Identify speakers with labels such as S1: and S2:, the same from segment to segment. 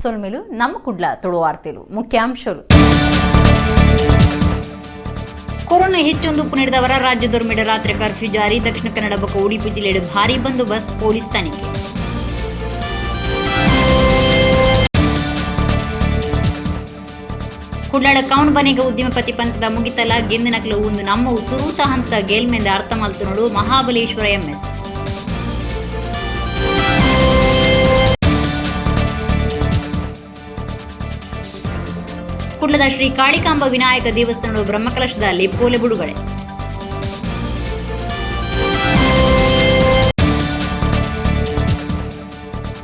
S1: ಸೊಲ್ಮೇಲು ನಮ್ಮ ಕುಡ್ಲ ತುಳುವಾರ್ತೆಲು ಮುಖ್ಯಾಂಶಗಳು. ಕೊರೋನಾ ಹೆಚ್ಚೊಂದು ಪುನರ್ದವರ ರಾಜ್ಯದೊರ್ಮೆಡ ರಾತ್ರಿ ಕರ್ಫ್ಯೂ ಜಾರಿ. ದಕ್ಷಿಣ ಕನ್ನಡ ಬೊಕ್ಕ ಉಡುಪಿ ಜಿಲ್ಲೆಡೆ ಭಾರೀ ಬಂದೋಬಸ್ತ್, ಪೊಲೀಸ್ ತನಿಖೆ. ಕುಡ್ಲಾಡ ಕೌನ್ ಬನೆಗ ಉದ್ಯಮಪತಿ ಪಂಥದ ಮುಗಿತಲ ಗೆಂದಿನಕ್ಲು ಒಂದು ನಮ್ಮ ಸುರೂತ ಹಂತದ ಗೆಲ್ಮೆಂದ ಅರ್ಥ ಮಲ್ತುನೋಡು ಮಹಾಬಲೇಶ್ವರ ಎಂಎಸ್. ಕುಡ್ಲದ ಶ್ರೀ ಕಾಳಿಕಾಂಬ ವಿನಾಯಕ ದೇವಸ್ಥಾನದ ಬ್ರಹ್ಮಕಲಶದ ಲೆಪ್ಪೋಲೆ ಬಿಡುಗಡೆ.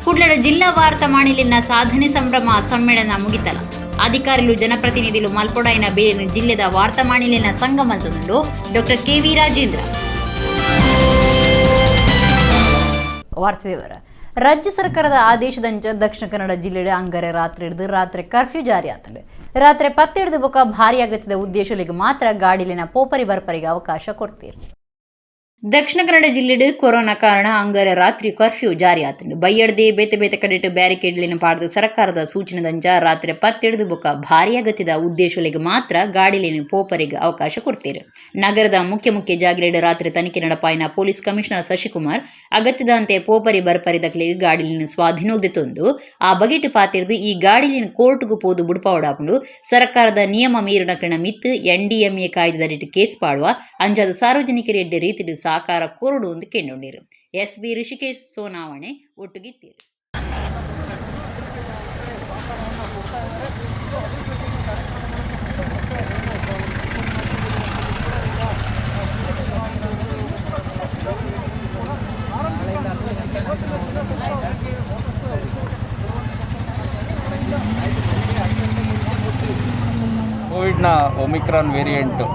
S1: ಕುಡ್ಲಡ ಜಿಲ್ಲಾ ವಾರ್ತಾ ಮಾಣಿಲಿನ ಸಾಧನೆ ಸಂಭ್ರಮ ಸಮ್ಮೇಳನ ಮುಗಿತಲ. ಅಧಿಕಾರಿಗಳು ಜನಪ್ರತಿನಿಧಿಗಳು ಮಲ್ಪೊಡಾಯಿನ ಬೇರೆ ಜಿಲ್ಲೆದ ವಾರ್ತಾ ಮಾಣಿಲಿನ ಸಂಗಮಂತುಂಡು ಡಾಕ್ಟರ್ ಕೆ.ವಿ. ರಾಜೇಂದ್ರ. ವಾರ್ತೆದವರ ರಾಜ್ಯ ಸರ್ಕಾರದ ಆದೇಶದಂಚ ದಕ್ಷಿಣ ಕನ್ನಡ ಜಿಲ್ಲೆಡೆ ಅಂಗರೆ ರಾತ್ರಿ ಹಿಡಿದು ರಾತ್ರಿ ಕರ್ಫ್ಯೂ ಜಾರಿ ಆತಂಡೆ. ರಾತ್ರಿ 10 ಹಿಡಿದು ಬೊಕ್ಕ ಭಾರಿ ಅಗತ್ಯದ ಉದ್ದೇಶಗಳಿಗೆ ಮಾತ್ರ ಗಾಡಿಲಿನ ಪೋಪರಿ ಬರ್ಪರಿಗೆ ಅವಕಾಶ ಕೊಡ್ತೀರಿ. ದಕ್ಷಿಣ ಕನ್ನಡ ಜಿಲ್ಲೆಡು ಕೊರೋನಾ ಕಾರಣ ಅಂಗರ ರಾತ್ರಿ ಕರ್ಫ್ಯೂ ಜಾರಿ ಆತಂಡು. ಬೈಯಡ್ದೆ ಬೇತೆ ಬೇತೆ ಕಡೆಟ್ ಬ್ಯಾರಿಕೇಡ್ಲಿನ ಪಾಡ್ದು ಸರ್ಕಾರದ ಸೂಚನೆದಂಚ ರಾತ್ರಿ 10 ಹಿಡಿದು ಬೊಕ್ಕ ಭಾರಿ ಅಗತ್ಯದ ಉದ್ದೇಶಗಳಿಗೆ ಮಾತ್ರ ಗಾಡಿಲಿನ ಪೋಪರಿಗೆ ಅವಕಾಶ ಕೊಡ್ತೀರಿ. ನಗರದ ಮುಖ್ಯ ಜಾಗಿಲೆಡ್ ರಾತ್ರಿ ತನಿಖೆ ನಡಪಾಯಿನ ಪೊಲೀಸ್ ಕಮಿಷನರ್ ಶಶಿಕುಮಾರ್ ಅಗತ್ಯದಂತೆ ಪೋಪರಿ ಬರ್ಪರಿದಕ್ಲಿಗೆ ಗಾಡಿಲಿನ ಸ್ವಾಧೀನೋದಿತ್ತೊಂದು ಆ ಬಗೆಟ್ ಪಾತಿರ್ದು ಈ ಗಾಡಿಲಿನ ಕೋರ್ಟ್ಗೂ ಪೋದು ಬುಡ್ಪಾವಡಾಪುಂಡು ಸರ್ಕಾರದ ನಿಯಮ ಮೀರಿನಕ್ಲಿನ ಮಿತ್ NDMA ಕಾಯ್ದೆದಡಿಟ್ ಕೇಸ್ ಪಾಡುವ ಅಂಜಾದ ಸಾರ್ವಜನಿಕರ ಎಡ್ಡೆ ರೀತಿಡು ಸಾಕಾರ ಕೋರುಡು ಒಂದು ಕೆಂಡೊಂಡಿರು. SB ಋಷಿಕೇಶ್ ಸೋನಾವಣೆ ಒಟ್ಟುಗಿತ್ತೀರಿ.
S2: ಕೋವಿಡ್ನ ಒಮಿಕ್ರಾನ್ ವೇರಿಯಂಟು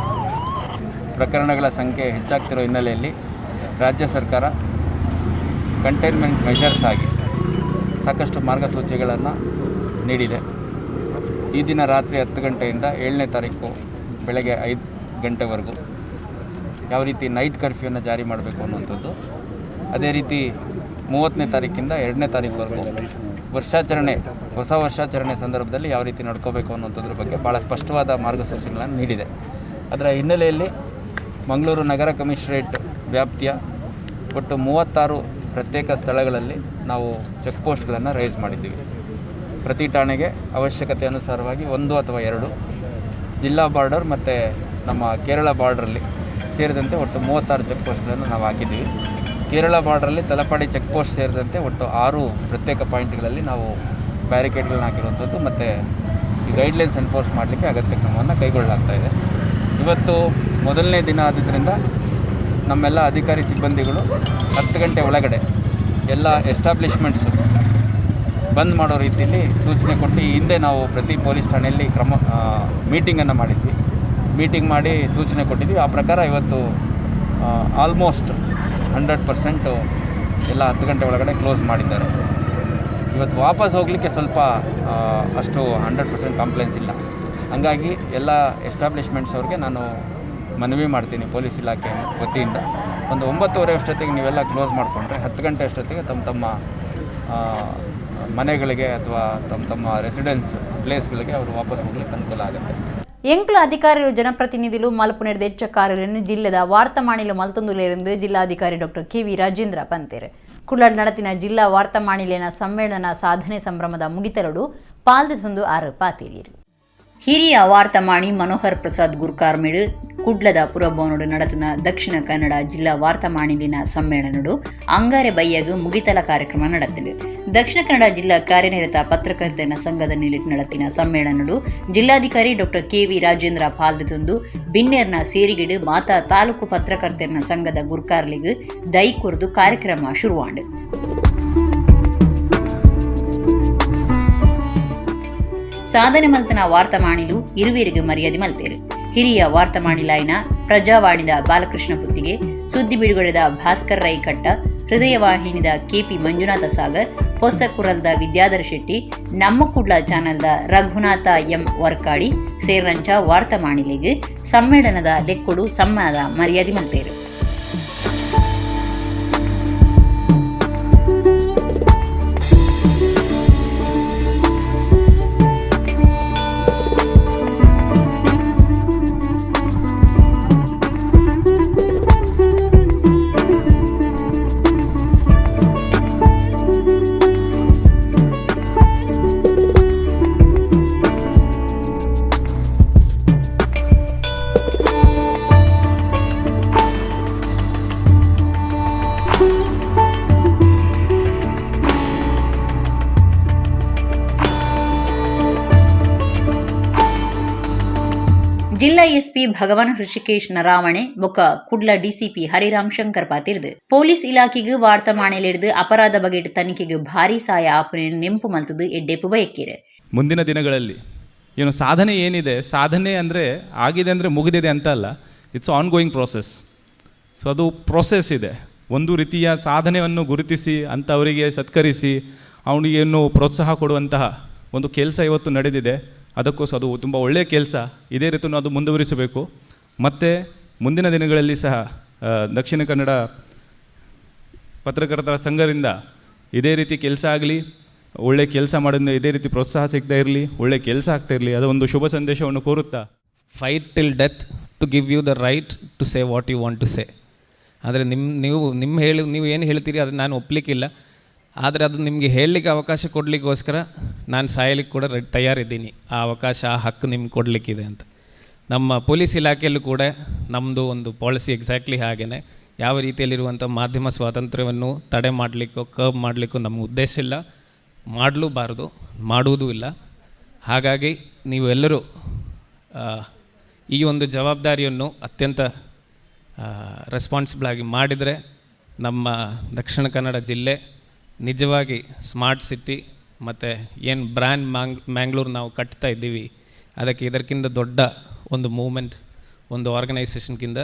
S2: ಪ್ರಕರಣಗಳ ಸಂಖ್ಯೆ ಹೆಚ್ಚಾಗ್ತಿರೋ ಹಿನ್ನೆಲೆಯಲ್ಲಿ ರಾಜ್ಯ ಸರ್ಕಾರ ಕಂಟೈನ್ಮೆಂಟ್ ಮೆಷರ್ಸ್ ಆಗಿ ಸಾಕಷ್ಟು ಮಾರ್ಗಸೂಚಿಗಳನ್ನು ನೀಡಿದೆ. ಈ ದಿನ ರಾತ್ರಿ 10 ಗಂಟೆಯಿಂದ 7ನೇ ತಾರೀಕು ಬೆಳಗ್ಗೆ 5 ಗಂಟೆವರೆಗೂ ಯಾವ ರೀತಿ ನೈಟ್ ಕರ್ಫ್ಯೂನ ಜಾರಿ ಮಾಡಬೇಕು ಅನ್ನುವಂಥದ್ದು, ಅದೇ ರೀತಿ 30ನೇ ತಾರೀಕಿಂದ 2ನೇ ತಾರೀಕುವರೆಗೂ ಹೊಸ ವರ್ಷಾಚರಣೆ ಸಂದರ್ಭದಲ್ಲಿ ಯಾವ ರೀತಿ ನಡ್ಕೋಬೇಕು ಅನ್ನೋಂಥದ್ರ ಬಗ್ಗೆ ಭಾಳ ಸ್ಪಷ್ಟವಾದ ಮಾರ್ಗಸೂಚಿಗಳನ್ನು ನೀಡಿದೆ. ಅದರ ಹಿನ್ನೆಲೆಯಲ್ಲಿ ಮಂಗಳೂರು ನಗರ ಕಮಿಷನರೇಟ್ ವ್ಯಾಪ್ತಿಯ ಒಟ್ಟು 36 ಪ್ರತ್ಯೇಕ ಸ್ಥಳಗಳಲ್ಲಿ ನಾವು ಚೆಕ್ ಪೋಸ್ಟ್ಗಳನ್ನು ರೈಸ್ ಮಾಡಿದ್ದೀವಿ. ಪ್ರತಿ ಠಾಣೆಗೆ ಅವಶ್ಯಕತೆ ಅನುಸಾರವಾಗಿ 1 ಅಥವಾ 2 ಜಿಲ್ಲಾ ಬಾರ್ಡರ್ ಮತ್ತು ನಮ್ಮ ಕೇರಳ ಬಾರ್ಡ್ರಲ್ಲಿ ಸೇರಿದಂತೆ ಒಟ್ಟು 36 ಚೆಕ್ ಪೋಸ್ಟ್ಗಳನ್ನು ನಾವು ಹಾಕಿದ್ದೀವಿ. ಕೇರಳ ಬಾರ್ಡ್ರಲ್ಲಿ ತಲಪಾಡಿ ಚೆಕ್ ಪೋಸ್ಟ್ ಸೇರಿದಂತೆ ಒಟ್ಟು 6 ಪ್ರತ್ಯೇಕ ಪಾಯಿಂಟ್ಗಳಲ್ಲಿ ನಾವು ಬ್ಯಾರಿಕೇಡ್ಗಳನ್ನ ಹಾಕಿರುವಂಥದ್ದು ಮತ್ತು ಈ ಗೈಡ್ಲೈನ್ಸ್ ಎನ್ಫೋರ್ಸ್ ಮಾಡಲಿಕ್ಕೆ ಅಗತ್ಯ ಕ್ರಮವನ್ನು ಕೈಗೊಳ್ಳಲಾಗ್ತಾಯಿದೆ. ಇವತ್ತು ಮೊದಲನೇ ದಿನ ಆದ್ದರಿಂದ ನಮ್ಮೆಲ್ಲ ಅಧಿಕಾರಿ ಸಿಬ್ಬಂದಿಗಳು 10 ಗಂಟೆ ಒಳಗಡೆ ಎಲ್ಲ ಎಸ್ಟಾಬ್ಲಿಷ್ಮೆಂಟ್ಸು ಬಂದ್ ಮಾಡೋ ರೀತಿಯಲ್ಲಿ ಸೂಚನೆ ಕೊಟ್ಟು ಈ ಹಿಂದೆ ನಾವು ಪ್ರತಿ ಪೊಲೀಸ್ ಠಾಣೆಯಲ್ಲಿ ಮೀಟಿಂಗನ್ನು ಮಾಡಿದ್ವಿ. ಮೀಟಿಂಗ್ ಮಾಡಿ ಸೂಚನೆ ಕೊಟ್ಟಿದ್ವಿ. ಆ ಪ್ರಕಾರ ಇವತ್ತು ಆಲ್ಮೋಸ್ಟ್ 100% ಎಲ್ಲ 10 ಗಂಟೆ ಒಳಗಡೆ ಕ್ಲೋಸ್ ಮಾಡಿದ್ದಾರೆ. ಇವತ್ತು ವಾಪಸ್ ಹೋಗಲಿಕ್ಕೆ ಸ್ವಲ್ಪ ಅಷ್ಟು 100% ಕಂಪ್ಲೇಂಟ್ಸ್ ಇಲ್ಲ. ಹಾಗಾಗಿ ಎಲ್ಲ ಎಸ್ಟಾಬ್ಲಿಷ್ಮೆಂಟ್ಸ್ ಅವ್ರಿಗೆ ನಾನು ಮನವಿ ಮಾಡ್ತೀನಿ ಪೊಲೀಸ್ ಇಲಾಖೆ ವತಿಯಿಂದ ಒಂದು 9:30 ಅಷ್ಟೊತ್ತಿಗೆ ನೀವೆಲ್ಲ ಕ್ಲೋಸ್ ಮಾಡಿಕೊಂಡ್ರೆ 10 ಗಂಟೆ ಅಷ್ಟೊತ್ತಿಗೆ ತಮ್ಮ ಮನೆಗಳಿಗೆ ಅಥವಾ ತಮ್ಮ ರೆಸಿಡೆನ್ಸ್ ಪ್ಲೇಸ್ಗಳಿಗೆ ಅವರು ವಾಪಸ್ ಹೋಗ್ಲಿಕ್ಕೆ ಅನುಕೂಲ ಆಗುತ್ತೆ.
S1: ಎಂಕ್ಲು ಅಧಿಕಾರಿಗಳು ಜನಪ್ರತಿನಿಧಿಗಳು ಮಲ್ಪುನೆಡ್ದ ಹೆಚ್ಚ ಕಾರ್ಯಗಳನ್ನು ಜಿಲ್ಲೆದ ವಾರ್ತಾ ಮಾಣಿಲ ಮಲ್ತೊಂದುಲೆಂದು ಜಿಲ್ಲಾಧಿಕಾರಿ ಡಾಕ್ಟರ್ ಕೆ.ವಿ. ರಾಜೇಂದ್ರ ಪಂತೇರು. ಕುಳ್ಳಾಡ್ ನಡತಿನ ಜಿಲ್ಲಾ ವಾರ್ತಾ ಮಾಣಿಲಿನ ಸಮ್ಮೇಳನ ಸಾಧನೆ ಸಂಭ್ರಮದ ಮುಗಿತಲಡು ಪಾಲ್ದೆಸೊಂದು 6 ಪಾತೀರಿಯರು. ಹಿರಿಯ ವಾರ್ತಾಮಾಣಿ ಮನೋಹರ್ ಪ್ರಸಾದ್ ಗುರ್ಕಾರ್ಮೇಡು ಕುಡ್ಲದ ಪುರಭವನಡು ನಡತಿನ ದಕ್ಷಿಣ ಕನ್ನಡ ಜಿಲ್ಲಾ ವಾರ್ತಾಮಾಣಿಲಿನ ಸಮ್ಮೇಳನಡು ಅಂಗಾರೆ ಬೈಯಗು ಮುಗಿತಲ ಕಾರ್ಯಕ್ರಮ ನಡೆತಿದೆ. ದಕ್ಷಿಣ ಕನ್ನಡ ಜಿಲ್ಲಾ ಕಾರ್ಯನಿರತ ಪತ್ರಕರ್ತರ ಸಂಘದ ನಿಲಿಟ್ ನಡತಿನ ಸಮ್ಮೇಳನಡು ಜಿಲ್ಲಾಧಿಕಾರಿ ಡಾಕ್ಟರ್ ಕೆ.ವಿ. ರಾಜೇಂದ್ರ ಪಾಲ್ದೆತೊಂದು ಬಿನ್ನೇರ್ನ ಸೇರಿಗಿಡು ಮಾತಾ ತಾಲೂಕು ಪತ್ರಕರ್ತರ ಸಂಘದ ಗುರ್ಕಾರ್ಲಿಗು ದೈ ಕುರ್ದು ಕಾರ್ಯಕ್ರಮ ಶುರುವಾಂಡು. ಸಾಧನೆ ಮಲ್ತನ ವಾರ್ತಾ ಮಾಣಿಲು ಇರುವೇರಿಗೆ ಮರ್ಯಾದೆ ಮಲ್ತೇರು. ಹಿರಿಯ ವಾರ್ತಾ ಮಾಣಿಲಾಯಿನ ಪ್ರಜಾವಾಣಿದ ಬಾಲಕೃಷ್ಣ ಪುತ್ತಿಗೆ, ಸುದ್ದಿ ಬಿಡುಗಡೆದ ಭಾಸ್ಕರ್ ರೈ ಕಟ್ಟ, ಹೃದಯ ವಾಹಿನಿದ KP ಮಂಜುನಾಥ ಸಾಗರ್, ಹೊಸ ಕುರಲ್ದ ವಿದ್ಯಾಧರ ಶೆಟ್ಟಿ, ನಮ್ಮ ಕುಡ್ಲ ಚಾನಲ್ದ ರಘುನಾಥ ಎಂ ವರ್ಕಾಡಿ ಸೇರಿದಂಚ ವಾರ್ತಾ ಮಾಣಿಲಿಗೆ ಸಮ್ಮೇಳನದ ಲೆಕ್ಕೊಡು ಸಮ್ಮಾನದ ಮರ್ಯಾದೆ ಮಲ್ತೇರು. ಜಿಲ್ಲಾ ಎಸ್ಪಿ ಭಗವಾನ್ ಹೃಷಿಕೇಶ್ ನರಾವಣೆ ಬೊಕ್ಕ ಕುಡ್ಲ ಡಿಸಿಪಿ ಹರಿರಾಮ್ ಶಂಕರ್ ಪಾತಿರ್ದು ಪೊಲೀಸ್ ಇಲಾಖೆಗೆ ವಾರ್ತಾ ಮಾಣಿಲಿಡ್ದು ಅಪರಾಧ ಬಗೆಟ್ ತನಿಖೆಗೆ ಭಾರಿ ಸಹಾಯ ಆಪುನೇನು ನೆಂಪು ಮಲ್ತದು ಎಡ್ಡೆಪು ಬಯಕಿರೆ.
S3: ಮುಂದಿನ ದಿನಗಳಲ್ಲಿ ಸಾಧನೆ ಏನಿದೆ, ಸಾಧನೆ ಅಂದರೆ ಆಗಿದೆ ಅಂದರೆ ಮುಗಿದಿದೆ ಅಂತ ಅಲ್ಲ, it's on going process. So ಅದು ಪ್ರೋಸೆಸ್ ಇದೆ. ಒಂದು ರೀತಿಯ ಸಾಧನೆಯನ್ನು ಗುರುತಿಸಿ ಅಂಥವರಿಗೆ ಸತ್ಕರಿಸಿ ಅವನಿಗೇನು ಪ್ರೋತ್ಸಾಹ ಕೊಡುವಂತಹ ಒಂದು ಕೆಲಸ ಇವತ್ತು ನಡೆದಿದೆ. ಅದಕ್ಕೋಸ್ಕರ ಅದು ತುಂಬ ಒಳ್ಳೆಯ ಕೆಲಸ. ಇದೇ ರೀತಿ ಅದು ಮುಂದುವರಿಸಬೇಕು. ಮತ್ತು ಮುಂದಿನ ದಿನಗಳಲ್ಲಿ ಸಹ ದಕ್ಷಿಣ ಕನ್ನಡ ಪತ್ರಕರ್ತರ ಸಂಘದಿಂದ ಇದೇ ರೀತಿ ಕೆಲಸ ಆಗಲಿ, ಒಳ್ಳೆ ಕೆಲಸ ಮಾಡೋದು ಇದೇ ರೀತಿ ಪ್ರೋತ್ಸಾಹ ಸಿಗ್ತಾ ಇರಲಿ, ಒಳ್ಳೆ ಕೆಲಸ ಆಗ್ತಾ ಇರಲಿ, ಅದೊಂದು ಶುಭ ಸಂದೇಶವನ್ನು ಕೋರುತ್ತಾ.
S4: Fight till death to give you the right to say what you want to say. ಆದರೆ ನೀವು ಏನು ಹೇಳ್ತೀರಿ ಅದನ್ನು ನಾನು ಒಪ್ಪಲಿಕ್ಕಿಲ್ಲ. ಆದರೆ ಅದು ನಿಮಗೆ ಹೇಳಲಿಕ್ಕೆ ಅವಕಾಶ ಕೊಡಲಿಕ್ಕೋಸ್ಕರ ನಾನು ಸಾಯಲಿಕ್ಕೆ ಕೂಡ ತಯಾರಿದ್ದೀನಿ. ಆ ಅವಕಾಶ, ಆ ಹಕ್ಕು ನಿಮ್ಗೆ ಕೊಡಲಿಕ್ಕಿದೆ ಅಂತ. ನಮ್ಮ ಪೊಲೀಸ್ ಇಲಾಖೆಯಲ್ಲೂ ಕೂಡ ನಮ್ಮದು ಒಂದು ಪಾಲಿಸಿ ಎಕ್ಸಾಕ್ಟ್ಲಿ ಹಾಗೆಯೇ. ಯಾವ ರೀತಿಯಲ್ಲಿರುವಂಥ ಮಾಧ್ಯಮ ಸ್ವಾತಂತ್ರ್ಯವನ್ನು ತಡೆ ಮಾಡಲಿಕ್ಕೋ ಕರ್ಬ್ ಮಾಡಲಿಕ್ಕೋ ನಮ್ಮ ಉದ್ದೇಶ ಇಲ್ಲ, ಮಾಡಲೂಬಾರ್ದು, ಮಾಡುವುದೂ ಇಲ್ಲ. ಹಾಗಾಗಿ ನೀವೆಲ್ಲರೂ ಈ ಒಂದು ಜವಾಬ್ದಾರಿಯನ್ನು ಅತ್ಯಂತ ರೆಸ್ಪಾನ್ಸಿಬಲ್ ಆಗಿ ಮಾಡಿದರೆ ನಮ್ಮ ದಕ್ಷಿಣ ಕನ್ನಡ ಜಿಲ್ಲೆ ನಿಜವಾಗಿ ಸ್ಮಾರ್ಟ್ ಸಿಟಿ ಮತ್ತು ಏನು ಬ್ರ್ಯಾಂಡ್ ಮ್ಯಾಂಗ್ಳೂರು ನಾವು ಕಟ್ತಾ ಇದ್ದೀವಿ, ಅದಕ್ಕೆ ಇದಕ್ಕಿಂತ ದೊಡ್ಡ ಒಂದು ಮೂವ್ಮೆಂಟ್, ಒಂದು ಆರ್ಗನೈಸೇಷನ್ಗಿಂತ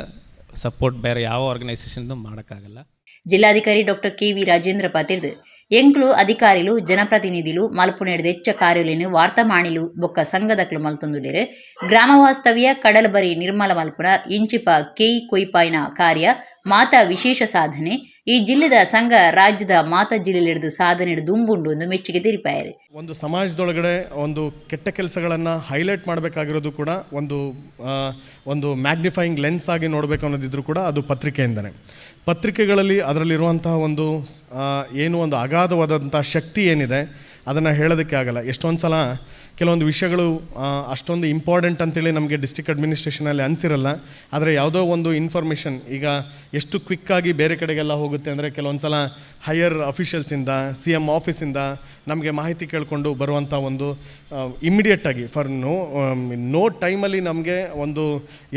S4: ಸಪೋರ್ಟ್ ಬೇರೆ ಯಾವ ಆರ್ಗನೈಸೇಷನ್ದು ಮಾಡೋಕ್ಕಾಗಲ್ಲ.
S1: ಜಿಲ್ಲಾಧಿಕಾರಿ ಡಾಕ್ಟರ್ ಕೆ.ವಿ. ರಾಜೇಂದ್ರ ಪಾತಿರ್ದು ಎಂಕ್ಲು ಅಧಿಕಾರಿಲು ಜನಪ್ರತಿನಿಧಿಲು ಮಲ್ಪುನೇಡ್ದು ಹೆಚ್ಚ ಕಾರ್ಯಗಳನ್ನು ವಾರ್ತಾ ಮಾಣಿಲು ಬೊಕ್ಕ ಸಂಘದಕ್ಲು ಮಲ್ತೊಂದುಲ್ಲೆರ್. ಗ್ರಾಮ ವಾಸ್ತವ್ಯ ಕಡಲಬರಿ ನಿರ್ಮಲ ಮಲ್ಪುರ ಇಂಚಿಪ ಕೆಇ ಕೊಯ್ಪಾಯ್ನ ಕಾರ್ಯ ಮಾತಾ ವಿಶೇಷ ಸಾಧನೆ. ಈ ಜಿಲ್ಲೆದ ಸಂಘ ರಾಜ್ಯದ ಮಾತಾ ಜಿಲ್ಲೆಲಿಡ್ದು ಸಾಧನೆ ದುಂಬುಂಡು ಒಂದು ಮೆಚ್ಚುಗೆ ತೆರಿಪಾಯರು.
S5: ಒಂದು ಸಮಾಜದೊಳಗಡೆ ಒಂದು ಕೆಟ್ಟ ಕೆಲಸಗಳನ್ನು ಹೈಲೈಟ್ ಮಾಡಬೇಕಾಗಿರೋದು ಕೂಡ ಒಂದು ಮ್ಯಾಗ್ನಿಫೈಯಿಂಗ್ ಲೆನ್ಸ್ ಆಗಿ ನೋಡಬೇಕು ಅನ್ನೋದಿದ್ರು ಕೂಡ ಅದು ಪತ್ರಿಕೆಯಿಂದನೇ. ಪತ್ರಿಕೆಗಳಲ್ಲಿ ಅದರಲ್ಲಿರುವಂತಹ ಒಂದು ಒಂದು ಅಗಾಧವಾದಂಥ ಶಕ್ತಿ ಏನಿದೆ ಅದನ್ನು ಹೇಳೋದಕ್ಕೆ ಆಗಲ್ಲ. ಎಷ್ಟೊಂದು ಸಲ ಕೆಲವೊಂದು ವಿಷಯಗಳು ಅಷ್ಟೊಂದು ಇಂಪಾರ್ಟೆಂಟ್ ಅಂತೇಳಿ ನಮಗೆ ಡಿಸ್ಟ್ರಿಕ್ಟ್ ಅಡ್ಮಿನಿಸ್ಟ್ರೇಷನಲ್ಲಿ ಅನಿಸಿರಲ್ಲ. ಆದರೆ ಯಾವುದೋ ಒಂದು ಇನ್ಫಾರ್ಮೇಷನ್ ಈಗ ಎಷ್ಟು ಕ್ವಿಕ್ಕಾಗಿ ಬೇರೆ ಕಡೆಗೆಲ್ಲ ಹೋಗುತ್ತೆ ಅಂದರೆ ಕೆಲವೊಂದು ಸಲ ಹೈಯರ್ ಅಫಿಷಿಯಲ್ಸಿಂದ, CM ಆಫೀಸಿಂದ ನಮಗೆ ಮಾಹಿತಿ ಕೇಳಿಕೊಂಡು ಬರುವಂಥ ಒಂದು ಇಮ್ಮಿಡಿಯೇಟಾಗಿ ನೋ ಟೈಮಲ್ಲಿ ನಮಗೆ ಒಂದು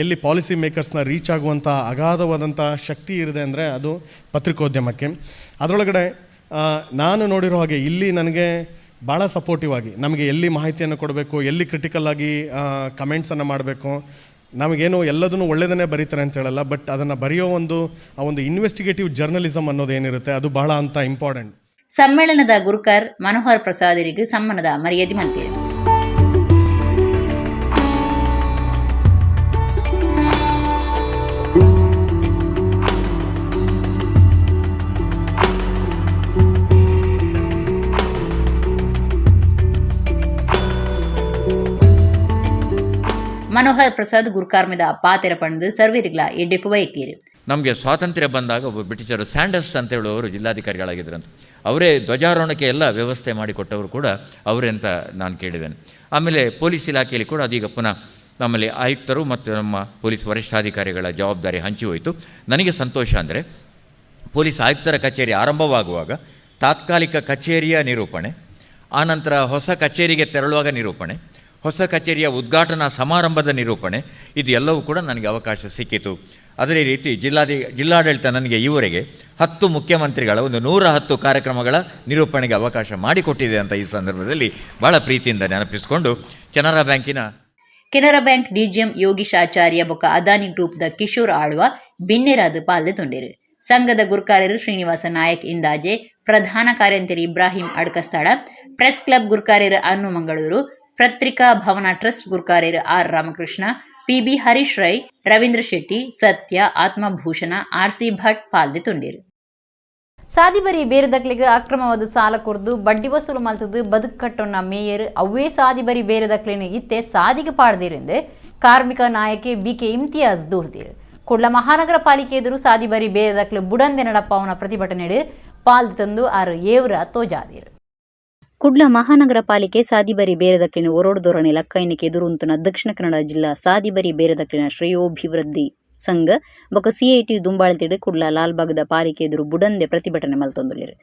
S5: ಎಲ್ಲಿ ಪಾಲಿಸಿ ಮೇಕರ್ಸ್ನ ರೀಚ್ ಆಗುವಂಥ ಅಗಾಧವಾದಂಥ ಶಕ್ತಿ ಇದೆ ಅಂದರೆ ಅದು ಪತ್ರಿಕೋದ್ಯಮಕ್ಕೆ. ಅದರೊಳಗಡೆ ನಾನು ನೋಡಿರೋ ಹಾಗೆ ಇಲ್ಲಿ ನನಗೆ ಭಾಳ ಸಪೋರ್ಟಿವ್ ಆಗಿ ನಮಗೆ ಎಲ್ಲಿ ಮಾಹಿತಿಯನ್ನು ಕೊಡಬೇಕು, ಎಲ್ಲಿ ಕ್ರಿಟಿಕಲ್ ಆಗಿ ಕಮೆಂಟ್ಸನ್ನು ಮಾಡಬೇಕು, ನಮಗೇನು ಎಲ್ಲದನ್ನು ಒಳ್ಳೆಯದನ್ನೇ ಬರೀತಾರೆ ಅಂತ ಹೇಳಲ್ಲ, ಬಟ್ ಅದನ್ನು ಬರೆಯೋ ಆ ಒಂದು ಇನ್ವೆಸ್ಟಿಗೇಟಿವ್ ಜರ್ನಲಿಸಮ್ ಅನ್ನೋದೇನಿರುತ್ತೆ ಅದು ಬಹಳ ಅಂತ ಇಂಪಾರ್ಟೆಂಟ್.
S1: ಸಮ್ಮೇಳನದ ಗುರುಕರ್ ಮನೋಹರ್ ಪ್ರಸಾದರಿಗೆ ಸಮ್ಮಾನದ ಮರ್ಯಾದೆ ಮಂತಿರು. ಮನೋಹರ್ ಪ್ರಸಾದ್ ಗುರುಕಾರ್ಮೆದ ಪಾತೆರ ಪಣದು ಸರ್ವೇರಿಗ್ಲ ಎಡ್ಡೆಪ್ಪು ಬಯಕೀರು.
S6: ನಮಗೆ ಸ್ವಾತಂತ್ರ್ಯ ಬಂದಾಗ ಒಬ್ಬ ಬ್ರಿಟಿಷರು ಸ್ಯಾಂಡರ್ಸ್ ಅಂತ ಹೇಳುವವರು ಜಿಲ್ಲಾಧಿಕಾರಿಗಳಾಗಿದ್ದರಂತೆ. ಅವರೇ ಧ್ವಜಾರೋಹಣಕ್ಕೆ ಎಲ್ಲ ವ್ಯವಸ್ಥೆ ಮಾಡಿಕೊಟ್ಟವರು ಕೂಡ ಅವರೇ ಅಂತ ನಾನು ಕೇಳಿದ್ದೇನೆ. ಆಮೇಲೆ ಪೊಲೀಸ್ ಇಲಾಖೆಯಲ್ಲಿ ಕೂಡ ಅದೀಗ ಪುನಃ ನಮ್ಮಲ್ಲಿ ಆಯುಕ್ತರು ಮತ್ತು ನಮ್ಮ ಪೊಲೀಸ್ ವರಿಷ್ಠಾಧಿಕಾರಿಗಳ ಜವಾಬ್ದಾರಿ ಹಂಚಿ ಹೋಯಿತು. ನನಗೆ ಸಂತೋಷ ಅಂದರೆ ಪೊಲೀಸ್ ಆಯುಕ್ತರ ಕಚೇರಿ ಆರಂಭವಾಗುವಾಗ ತಾತ್ಕಾಲಿಕ ಕಚೇರಿಯ ನಿರೂಪಣೆ, ಆನಂತರ ಹೊಸ ಕಚೇರಿಗೆ ತೆರಳುವಾಗ ನಿರೂಪಣೆ, ಹೊಸ ಕಚೇರಿಯ ಉದ್ಘಾಟನಾ ಸಮಾರಂಭದ ನಿರೂಪಣೆ, ಇದು ಎಲ್ಲವೂ ಕೂಡ ನನಗೆ ಅವಕಾಶ ಸಿಕ್ಕಿತು. ಅದೇ ರೀತಿ ಜಿಲ್ಲಾಡಳಿತ ನನಗೆ ಈವರೆಗೆ 10 ಮುಖ್ಯಮಂತ್ರಿಗಳ 110 ಕಾರ್ಯಕ್ರಮಗಳ ನಿರೂಪಣೆಗೆ ಅವಕಾಶ ಮಾಡಿಕೊಟ್ಟಿದೆ ಅಂತ ಈ ಸಂದರ್ಭದಲ್ಲಿ ಭಾಳ ಪ್ರೀತಿಯಿಂದ ನೆನಪಿಸಿಕೊಂಡು ಕೆನರಾ ಬ್ಯಾಂಕ್
S1: DGM ಯೋಗೀಶ್ ಆಚಾರ್ಯ ಬೊಕ್ಕ ಅದಾನಿ ಗ್ರೂಪ್ದ ಕಿಶೋರ್ ಆಳ್ವ ಬಿನ್ನೆರಾದು ಪಾಲ್ದೆ ತೊಂಡಿರು. ಸಂಘದ ಗುರುಕಾರ್ಯರು ಶ್ರೀನಿವಾಸ ನಾಯಕ್ ಇಂದಾಜೆ, ಪ್ರಧಾನ ಕಾರ್ಯಂತರಿ ಇಬ್ರಾಹಿಂ ಅಡ್ಕಸ್ಥಳ, ಪ್ರೆಸ್ ಕ್ಲಬ್ ಗುರುಕಾರ್ಯರು ಅನ್ನು ಮಂಗಳೂರು, ಪತ್ರಿಕಾ ಭವನ ಟ್ರಸ್ಟ್ ಗುರುಕಾರ್ಯರು R Ramakrishna, PB Harish Rai, Ravindra Shetty, Satya, Atmabhushan, RC Bhat ಪಾಲ್ದೆ ತೊಂಡಿರು. ಸಾದಿಬರಿ ಬೇರೆದಕ್ಲಿಗೆ ಅಕ್ರಮವಾದ ಸಾಲ ಕೊರ್ದು ಬಡ್ಡಿ ವಸೂಲು ಮಲ್ತದು ಬದುಕು ಕಟ್ಟೊನ್ನ ಮೇಯರ್ ಅವೇ ಸಾದಿಬರಿ ಬೇರೆದಕ್ಲಿನ ಇತ್ತೆ ಸಾದಿಗೆ ಪಾಡ್ದಿರೆಂದು ಕಾರ್ಮಿಕ ನಾಯಕಿ BK ಇಮ್ತಿಯಾಜ್ ದೂರ್ದಿರು. ಕುಡ್ಲ ಮಹಾನಗರ ಪಾಲಿಕೆ ಎದುರು ಸಾದಿಬರಿ ಬೇರೆದಕ್ಲು ಬುಡಂದೆ ನಡಪವನ ಪ್ರತಿಭಟನೆ ಪಾಲ್ದು ತಂದು 6 ಏವ್ರ ತೋಜಾದಿರು. ಕುಡ್ಲ ಮಹಾನಗರ ಪಾಲಿಕೆ ಸಾದಿಬರಿ ಬೇರೆದಕ್ಲಿನ ಒರೋಡು ಧೋರಣೆ ಲಕ್ಕೈನಿಕೆ ಎದುರುಂತನ ದಕ್ಷಿಣ ಕನ್ನಡ ಜಿಲ್ಲಾ ಸಾದಿಬರಿ ಬೇರೆದಕ್ಲಿನ ಶ್ರೇಯೋಭಿವೃದ್ಧಿ ಸಂಘ ಬೊಕ CIT ದುಂಬಾಳ್ತಿಡು ಕುಡ್ಲ ಲಾಲ್ಬಾಗ್ದ ಪಾಲಿಕೆ ಎದುರು ಬುಡಂದೆ ಪ್ರತಿಭಟನೆ ಮಲ್ತೊಂದುಲ್ಲೆರ್.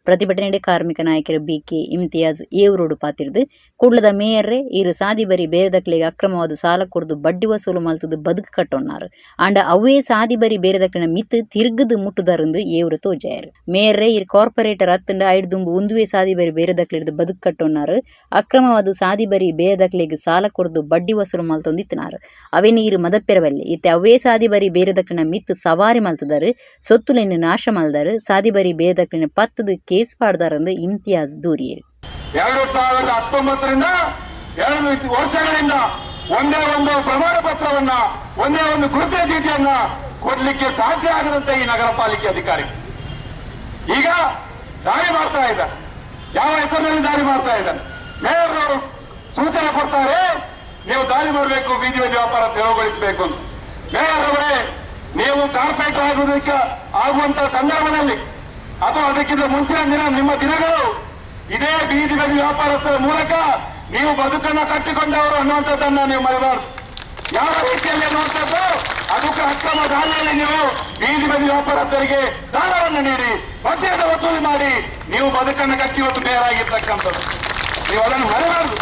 S1: ಪ್ರತಿಭಟನೆಡೆ ಕಾರ್ಮಿಕ ನಾಯಕರು BK ಇಮ್ತಿಯಾಜ್ ಏವರೋಡು ಪಾತಿರ್ದು ಕುಡ್ಲದ ಮೇಯರ್ರೆ ಇರು ಸಾದಿ ಬರಿ ಬೇರೆದಕ್ಲೆಗೆ ಅಕ್ರಮವಾದ ಸಾಲ ಕೊರ್ದು ಬಡ್ಡಿ ವಸೂಲು ಮಲ್ತದು ಬದುಕು ಕಟ್ಟೊన్నారు ಅಂಡ ಅವೇ ಸಾದಿ ಬರಿ ಬೇರೆದಕ್ಲಿನ ಮಿತ್ ತಿರ್ಗದು ಮುಟ್ಟುದಾರಂದು ಏವರು ತೋಜಾಯರು ಮೇಯರ್ರೆ ಇರು ಕಾರ್ಪೊರೇಟರ್ ಹತ್ತಂಡ ಐಡ್ದುಂಬು ಒಂದುವೇ ಸಾದಿ ಬರಿ ಬೇರೆದಕ್ಲಿಡ್ದು ಬದುಕು ಕಟ್ಟೊన్నారు ಅಕ್ರಮವಾದ ಸಾದಿ ಬರಿ ಬೇರೆದಕ್ಲೆಗೆ ಸಾಲ ಕೊರ್ದು ಬಡ್ಡಿ ವಸೂಲು ಮಲ್ತೊಂದಿತ್ತಿನಾರು ಅವೇ ನೀರು ಮದಪ್ಪೆರವಲ್ಲಿ ಇತ್ತೆ ಅವೇ ಸಾದಿ ಬರಿ ಬೇರೆದಕ್ಲಿನ ಮಿತ್ ಸವಾರಿ ಮಲ್ತದಾರು ಸೊತ್ತುಲೆನ್ನು ನಾಶ ಮಲ್ದಾರು ಸಾದಿ ಬರಿ ಬೇರೆದಕ್ಲಿನ ಪತ್ತದು ಕೇಸ್ ಪಾಡ್ದಾರಂದು ಇಮ್ತಿಯಾಜ್ ದೂರಿಯರು
S7: 2019ರಿಂದ 2 ವರ್ಷಗಳಿಂದ ಒಂದೇ ಒಂದು ಪ್ರಮಾಣ ಪತ್ರವನ್ನ ಒಂದೇ ಒಂದು ಗುರುತಿನ ಚೀಟಿಯನ್ನ ಕೊಡ್ಲಿಕ್ಕೆ ಸಾಧ್ಯ ಆಗದಂತೆ ಈ ನಗರ ಪಾಲಿಕೆ ಅಧಿಕಾರಿ ಈಗ ದಾರಿ ಮಾಡ್ತಾ ಇದ್ದಾರೆ. ಯಾವ ಹೆಸರಿನಲ್ಲಿ ದಾರಿ ಮಾಡ್ತಾ ಇದ್ದಾರೆ? ಮೇಯರ್ ಅವರು ಸೂಚನೆ ಕೊಡ್ತಾರೆ, ನೀವು ದಾರಿ ಮಾಡಬೇಕು, ಬೀದಿ ವ್ಯಾಪಾರ ತೆರವುಗೊಳಿಸಬೇಕು ಅಂತ. ಮೇಯರ್ ಅವರೇ, ನೀವು ಕಾರ್ಪೊರೇಟರ್ ಆಗುವುದಕ್ಕೆ ಆಗುವಂತ ಸಂದರ್ಭದಲ್ಲಿ ಅಥವಾ ಅದಕ್ಕಿಂತ ಮುಂಚಿನ ದಿನ ನಿಮ್ಮ ದಿನಗಳು ಇದೇ ಬೀದಿ ಬದಿ ವ್ಯಾಪಾರಸ್ಥರ ಮೂಲಕ ನೀವು ಬದುಕನ್ನ ಕಟ್ಟಿಕೊಂಡವರು ಅನ್ನುವಂಥದ್ದನ್ನ ನೀವು ಮರೆಯಬಾರದು. ಯಾವ ರೀತಿಯಲ್ಲಿ ಅನ್ನುವಂಥದ್ದು ಅದಕ್ಕೆ ಅಕ್ರಮ ದಾರಿಯಲ್ಲಿ ನೀವು ಬೀದಿ ಬದಿ ವ್ಯಾಪಾರಸ್ಥರಿಗೆ ಸಾಲವನ್ನು ನೀಡಿ ಬಡ್ಡಿಯನ್ನು ವಸೂಲಿ ಮಾಡಿ ನೀವು ಬದುಕನ್ನು ಕಟ್ಟಿ ಇವತ್ತು ಬೇರಾಗಿರ್ತಕ್ಕಂಥದ್ದು ನೀವು ಅದನ್ನು ಮರೆಯಬಾರದು.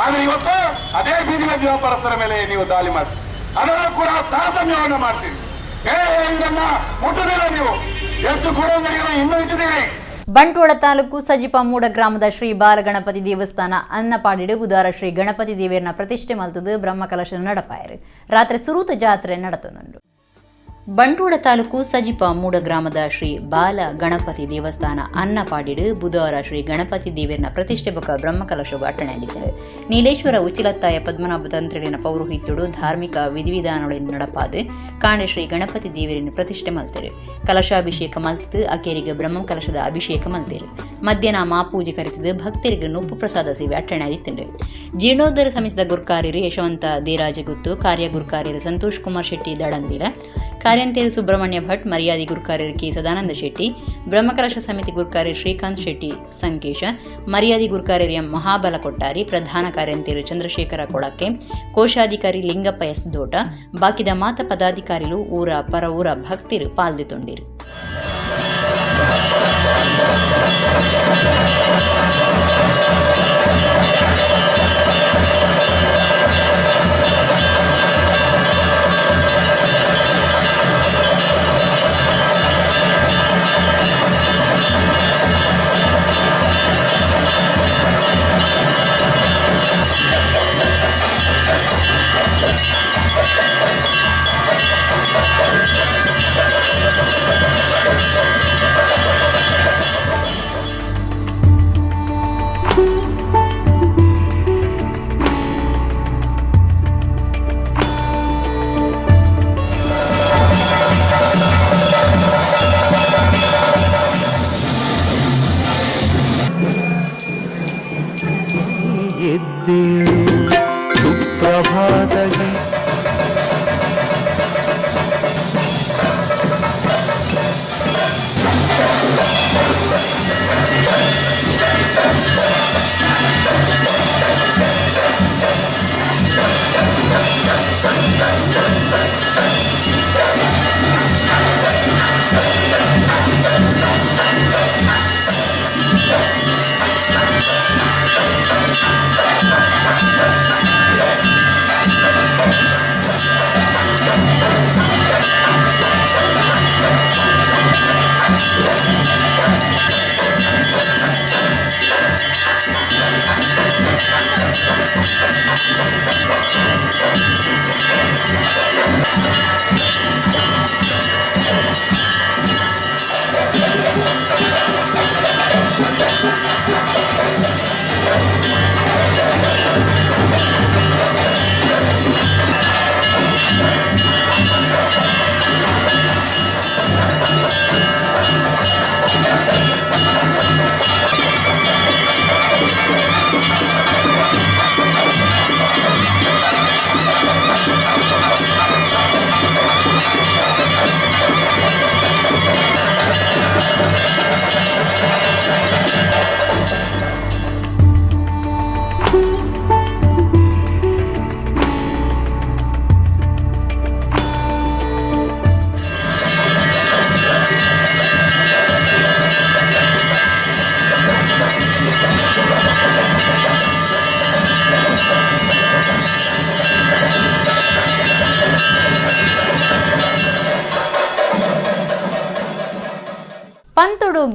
S7: ಆದ್ರೆ ಇವತ್ತು ಅದೇ ಬೀದಿ ಬದಿ ವ್ಯಾಪಾರಸ್ಥರ ಮೇಲೆ ನೀವು ದಾಳಿ ಮಾಡಿ ಅದನ್ನು ಕೂಡ ತಾರತಮ್ಯವನ್ನು ಮಾಡ್ತೀವಿ. ಇದನ್ನ ಮುಟ್ಟುದಿಲ್ಲ, ನೀವು ಹೆಚ್ಚು ಕೊಡುವುದರಿಗೆ ಇನ್ನೂ ಇಟ್ಟಿದ್ದೀರಿ.
S1: ಬಂಟ್ವಾಳ ತಾಲೂಕು ಸಜಿಪ ಮೂಡ ಗ್ರಾಮದ ಶ್ರೀ ಬಾಲಗಣಪತಿ ದೇವಸ್ಥಾನ ಅನ್ನಪಾಡಿಡು ಬುಧವಾರ ಶ್ರೀ ಗಣಪತಿ ದೇವಿಯರ್ನ ಪ್ರತಿಷ್ಠೆ ಮಲ್ತದು ಬ್ರಹ್ಮಕಲಶ ನಡಪಾಯರು ರಾತ್ರಿ ಸುರೂತ ಜಾತ್ರೆ ನಡತನುಂಡು. ಬಂಟ್ವಾಳ ತಾಲೂಕು ಸಜಿಪ ಮೂಡ ಗ್ರಾಮದ ಶ್ರೀ ಬಾಲ ಗಣಪತಿ ದೇವಸ್ಥಾನ ಅನ್ನಪಾಡಿಡು ಬುಧವಾರ ಶ್ರೀ ಗಣಪತಿ ದೇವಿಯರ್ನ ಪ್ರತಿಷ್ಠೆ ಬೊಕ್ಕ ಬ್ರಹ್ಮಕಲಶ ಅಟ್ಟಣೆಯಾಗಿದ್ದರು. ನೀಲೇಶ್ವರ ಉಚಿಲತ್ತಾಯ ಪದ್ಮನಾಭ ತಂತ್ರಿನ ಪೌರೋಹಿತ್ಯಡು ಧಾರ್ಮಿಕ ವಿಧಿವಿಧಾನಗಳನ್ನು ನಡಪಾದು ಕಾಂಡೆ ಶ್ರೀ ಗಣಪತಿ ದೇವಿಯರನ್ನು ಪ್ರತಿಷ್ಠೆ ಮಲ್ತರು. ಕಲಶಾಭಿಷೇಕ ಮಲ್ತದು ಅಕೇರಿಗೆ ಬ್ರಹ್ಮಕಲಶದ ಅಭಿಷೇಕ ಮಲ್ತರು. ಮಧ್ಯಾಹ್ನ ಮಾಪೂಜೆ ಕರೆತದು ಭಕ್ತರಿಗೆ ನುಪ್ಪು ಪ್ರಸಾದ ಸೇವೆ ಅಟ್ಟಣೆಯಾಗಿತ್ತು. ಜೀರ್ಣೋದ್ಧಾರ ಸಮಿತಿದ ಗುರುಕಾರ್ಯರು ಯಶವಂತ ದೇರಾಜಗುತ್ತು, ಕಾರ್ಯ ಗುರುಕಾರ್ಯರು ಸಂತೋಷ್ ಕುಮಾರ್ ಶೆಟ್ಟಿ ದಡಂದಿರ, ಕಾರ್ಯಂತೇರು ಸುಬ್ರಹ್ಮಣ್ಯ ಭಟ್, ಮರ್ಯಾದಿ ಗುರುಕಾರ್ಯರು ಕೆ ಸದಾನಂದ ಶೆಟ್ಟಿ, ಬ್ರಹ್ಮಕಲಶ ಸಮಿತಿ ಗುರುಕಾರ್ಯ ಶ್ರೀಕಾಂತ್ ಶೆಟ್ಟಿ ಸಂಕೇಶ, ಮರ್ಯಾದಿ ಗುರುಕಾರ್ಯರು ಎಂ ಮಹಾಬಲ ಕೊಟ್ಟಾರಿ, ಪ್ರಧಾನ ಕಾರ್ಯಂತೇರು ಚಂದ್ರಶೇಖರ ಕೊಳಕ್ಕೆ, ಕೋಶಾಧಿಕಾರಿ ಲಿಂಗಪ್ಪ ಎಸ್ ದೋಟ, ಬಾಕಿದ ಮಾತ ಪದಾಧಿಕಾರಿಗಳು ಊರ ಪರ ಊರ ಭಕ್ತಿರು ಪಾಲ್ದೊಂಡಿರು.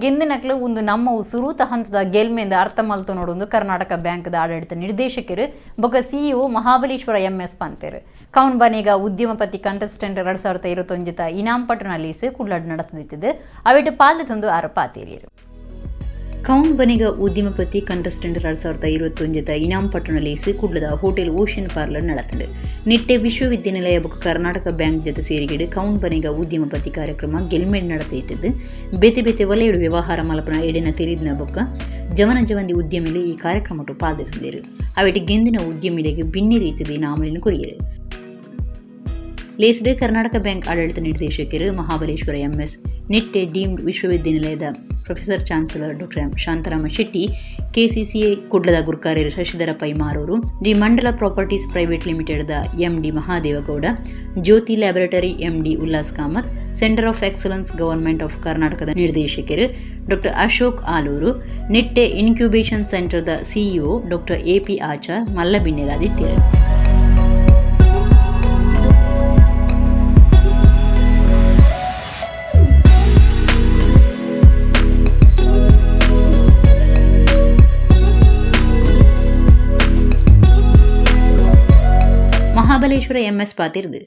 S1: ಗೆಂದಿನಕ್ಲು ಒಂದು ನಮ್ಮ ಸುರೂತ ಹಂತದ ಗೆಲ್ಮೆಂದ ಅರ್ಥ ಮಲ್ತು ನೋಡೊಂದು ಕರ್ನಾಟಕ ಬ್ಯಾಂಕ್ದ ಆಡಳಿತ ನಿರ್ದೇಶಕರು ಬೊಕ ಸಿಇಒ ಮಹಾಬಲೇಶ್ವರ ಎಂಎಸ್ ಪಂತೇರು ಕೌನ್ ಬನೇಗ ಉದ್ಯಮಪತಿ ಕಂಟೆಸ್ಟೆಂಟ್ 2021 ಇನಾಮ್ ಪಟ್ಟಣ ಲೀಸ್ ಕುಳ್ಳಾಡ್ ನಡೆದಿದ್ದು ಅವಿಟ್ಟು ಪಾಲ್ದೆ ತಂದು ಆರೋಪಾತೀರಿಯರು ಕೌನ್ ಬನೇಗ ಉದ್ಯಮಪತಿ ಕಂಟೆಸ್ಟೆಂಟ್ 2021 ಇನಾಮ್ ಪಟ್ಟಣ ಲೀಸ್ ಕುಡ್ಲದ ಹೋಟೆಲ್ ಓಷನ್ ಪಾರ್ಲರ್ ನಡೆತಂಡು ನಿಟ್ಟೆ ವಿಶ್ವವಿದ್ಯಾನಿಲಯ ಬೊಕ ಕರ್ನಾಟಕ ಬ್ಯಾಂಕ್ ಜೊತೆ ಸೇರಿಗೆಡು ಕೌನ್ ಬನೇಗ ಉದ್ಯಮಪತಿ ಕಾರ್ಯಕ್ರಮ ಗೆಲ್ಮೆಡ್ ನಡೆದಿದ್ದು ಬೇತೆ ಬೇತೆ ವಲಯಡು ವ್ಯವಹಾರ ಮಲ್ಪನ ಎಡೆನ ತೆರಿದಿನ ಬೊಕ್ಕ ಜವನ ಜವಂದಿ ಉದ್ಯಮಿಲೆ ಈ ಕಾರ್ಯಕ್ರಮಟು ಪಾಲ್ದೆ ತಂದಿರು ಅವಿಟ್ಟು ಗೆಂದಿನ ಉದ್ಯಮಿಲೆಗೆ ಭಿನ್ನ ರೀತಿಯ ಇನಾಮಲಿನ ಕೊರಿಯರು ಲೇಸ್ಡ್ ಕರ್ನಾಟಕ ಬ್ಯಾಂಕ್ ಆಡಳಿತ ನಿರ್ದೇಶಕರು ಮಹಾಬಲೇಶ್ವರ ಎಂಎಸ್ ನಿಟ್ಟೆ ಡೀಮ್ಡ್ ವಿಶ್ವವಿದ್ಯಾನಿಲಯದ professor chancellor doctor Shantarama Shetty KCCI ಕುಡ್ಲದ ಗುರ್ಕಾರ್ಯರು Shashidhara Paimaroor the Mandala properties private ಲಿಮಿಟೆಡ್ದ MD Mahadevagowda Jyothi laboratory MD Ullas Kamath centre of excellence government of ಕರ್ನಾಟಕದ ನಿರ್ದೇಶಕರು ಡಾಕ್ಟರ್ ಅಶೋಕ್ ಆಲೂರು ನಿಟ್ಟೆ ಇನ್ಕ್ಯುಬೇಷನ್ ಸೆಂಟರ್ದ ಸಿಇಒ ಡಾಕ್ಟರ್ ಎಪಿ ಆಚಾರ್ ಮಲ್ಲಬಿನ್ನೆರಾದಿದ್ದರು ಮಹಾಬಲೇಶ್ವರ ಎಂಎಸ್ ಪಾತಿರ್ದು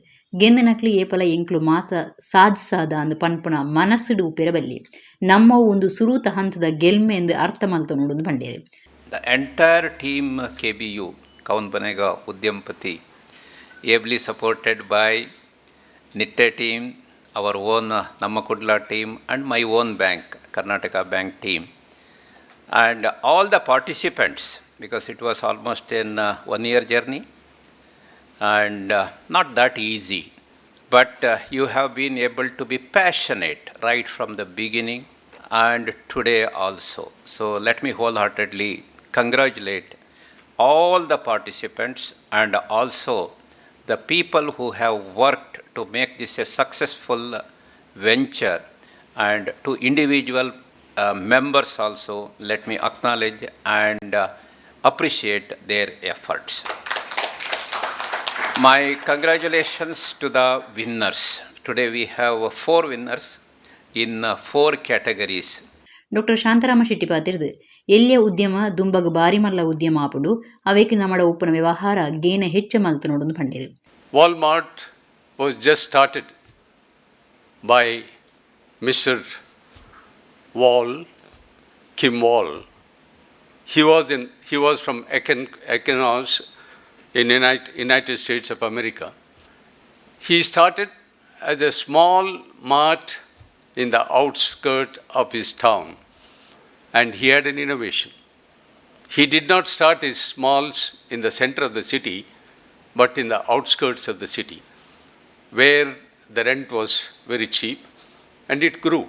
S1: ಗೆಂದನಕ್ಲಿ ಏಪಲ ಎಂಕ್ಲು ಮಾತ ಸಾಧಿಸಾದ ಅಂದು ಪನ್ಪುನ ಮನಸ್ಸುಡು ಉಪೆರಬಲ್ಲಿ ನಮ್ಮ ಒಂದು ಸುರೂತ ಹಂತದ ಗೆಲ್ಮೆ ಎಂದು ಅರ್ಥ ಮಲ್ತು ನೋಡೋದು ಬಂಡೇರು.
S8: The entire team KBU, Kaun Banega Udyamapati, ably supported by Nitte team, our own Nammakudla team and my own bank, Karnataka Bank team. And all the participants, because it was almost in 1 year journey, and not that easy, but you have been able to be passionate right from the beginning and today also. So let me wholeheartedly congratulate all the participants and also the people who have worked to make this a successful venture, and to individual members also let me acknowledge and appreciate their efforts. My congratulations to the winners. Today we have 4 winners in 4 categories.
S1: Doctor Shantarama Shetty ಪಾತಿರ್ದು ಎಲ್ಲಿಯ ಉದ್ಯಮ ದುಂಬಗ ಬಾರಿ ಮಲ್ಲ ಉದ್ಯಮ ಆಪುಂಡು ಅವೇಕೆ ನಮ್ಮಡ ಉಪ್ಪನ ವ್ಯವಹಾರ ಗೇನ ಹೆಚ್ಚ ಮಲ್ತು ನೋಡೊಂದು ಪಂಡೇರು.
S9: Walmart was just started by Mr. Kim Wall. He was from Econos in United States of America. He started as a small mart in the outskirts of his town, and he had an innovation. He did not start his smalls in the center of the city, but in the outskirts of the city, where the rent was very cheap, and it grew.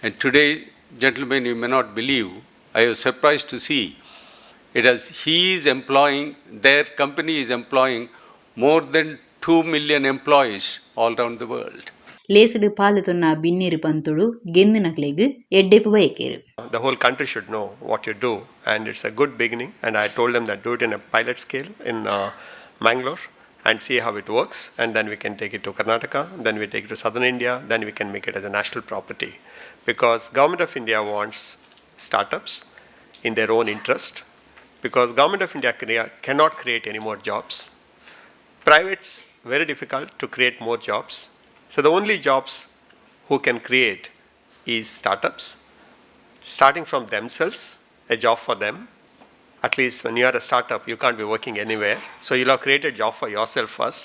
S9: And today, gentlemen, you may not believe, I was surprised to see their company is employing more than 2 million employees all around the world.
S1: ಲೇಸಡು ಪಾಲತೊನ್ನ ಬಿನ್ನೇರು ಪಂತುಡು ಗೆಂದಿನಕ್ಲೆಗ್ ಎಡ್ಡೆಪು ಬಯಕೇರು.
S10: The whole country should know what you do, and it's a good beginning, and I told them that do it in a pilot scale in Mangalore and see how it works, and then we can take it to Karnataka, then we take it to southern India, then we can make it as a national property, because government of India wants startups in their own interest, because government of India cannot create any more jobs. Privates, very difficult to create more jobs. So the only jobs who can create is startups, starting from themselves, a job for them. At least when you are a startup, you can't be working anywhere. So you'll have created a job for yourself first,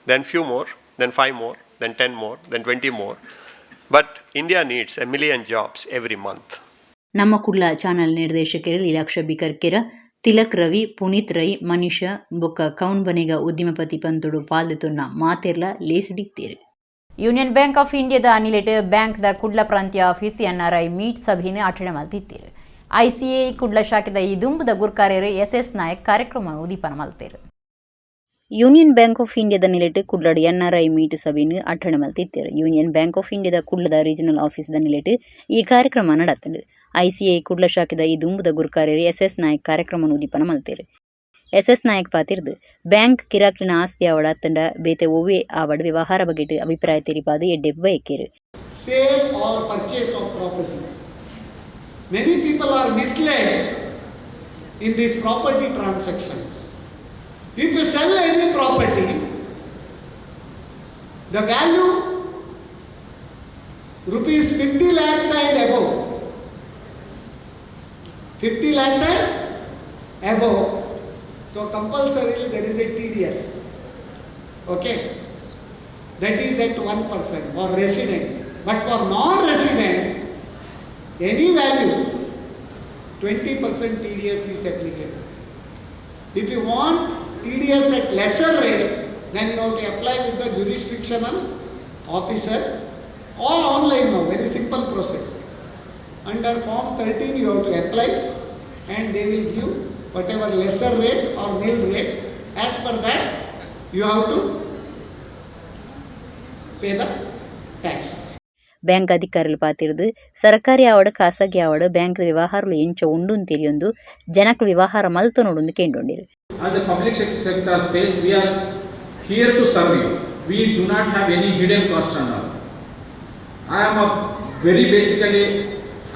S10: then few more, then 5 more, then 10 more, then 20 more. But India needs 1 million jobs every month.
S1: ನಮ್ಮ Kudla channel ನಿರ್ದೇಶಕರು ಲೀಲಾಕ್ಷ ಬಿಕರ್ಕೆರ, ತಿಲಕ್ ರವಿ, ಪುನೀತ್ ರೈ, ಮನೀಷಾ ಬೊಕ್ಕ ಕೌನ್ ಬನೇಗ ಉದ್ಯಮಪತಿ ಪಂತುಡು ಪಾಲ್ದೆತೊನ್ನ ಮಾತೆರ್ಲ ಲೇಸಿಡಿತ್ತೇರು. Union bank of ಇಂಡಿಯಾದ ಅನಿಲೆಟ್ ಬ್ಯಾಂಕ್ದ ಕುಡ್ಲ ಪ್ರಾಂತ್ಯ office NRI meet ಸಭೆಯನ್ನು attend ಮಲ್ತಿತ್ತೇರು. ICA Kudla ಶಾಖೆದ ಈ ದುಂಬುದ ಗುರ್ಕಾರ್ಯರು S Nayak ಕಾರ್ಯಕ್ರಮ ಉದೀಪನ ಮಲ್ತೇರು. ಯೂನಿಯನ್ ಬ್ಯಾಂಕ್ ಆಫ್ ಇಂಡಿಯಾದ ನಿಲೆಟ್ ಕುಡ್ಲಡ್ ಎನ್ಆರ್ಐ ಮೀಟ್ ಸಭೆಯನ್ನು ಅಟೆಂಡ್ ಮಲ್ತಿತ್ತೇರು. ಯೂನಿಯನ್ ಬ್ಯಾಂಕ್ ಆಫ್ ಇಂಡಿಯಾದ ಕುಡ್ಲದ ರೀಜನಲ್ ಆಫೀಸ್ದ ನಿಲೆಟ್ ಈ ಕಾರ್ಯಕ್ರಮ ನಡತಂಡು. ಐಸಿಐ ಕುಡ್ಲ ಶಾಖೆದ ಈ ದುಂಬುದ ಗುರ್ಕಾರ್ಯರು ಎಸ್ ನಾಯಕ್ ಕಾರ್ಯಕ್ರಮ ಉದೀಪನ ಮಲ್ತೇರು. ಎಸ್ ನಾಯಕ್ ಪಾತಿರ್ದು ಬ್ಯಾಂಕ್ ಕಿರಾಕ್ಲಿನ ಆಸ್ತಿ ಆವಡ ತಂಡ ಬೇತೆ ಒವ್ವೆ ಆವಡ ವ್ಯವಹಾರ ಬಗೆಟ್ ಅಭಿಪ್ರಾಯ ತೆರಿಪಾದು ಎಡ್ಡೆ ಬಯಕೇರು.
S11: Sale or purchase of property. Many people are misled in these property transactions. If you sell any property, the value rupees 50 lakhs and above, 50 lakhs and above, so compulsorily there is a TDS. Okay, that is at 1% for resident. But for non-resident, any value, 20% TDS is applicable. If you want TDS at lesser rate, then you have to apply with the jurisdictional officer or online now, very simple process. Under Form 13 you have to apply and they will give whatever lesser rate or nil rate. As per that, you have to pay the tax.
S1: Bank అధికారులు పాతిరుదు సర్కారీ ఆవడ ఖాసగి ఆవడ bank వ్యవహారాలు ఎంచో ఉండుని తెలియందు ಜನಕ ವ್ಯವಹಾರ ಮಲ್ತನೋಡು ಕೇಂಡೊಂಡಿರು.
S12: As a public sector space, we are here to serve you. We do not have any hidden cost on us. I am a very basically,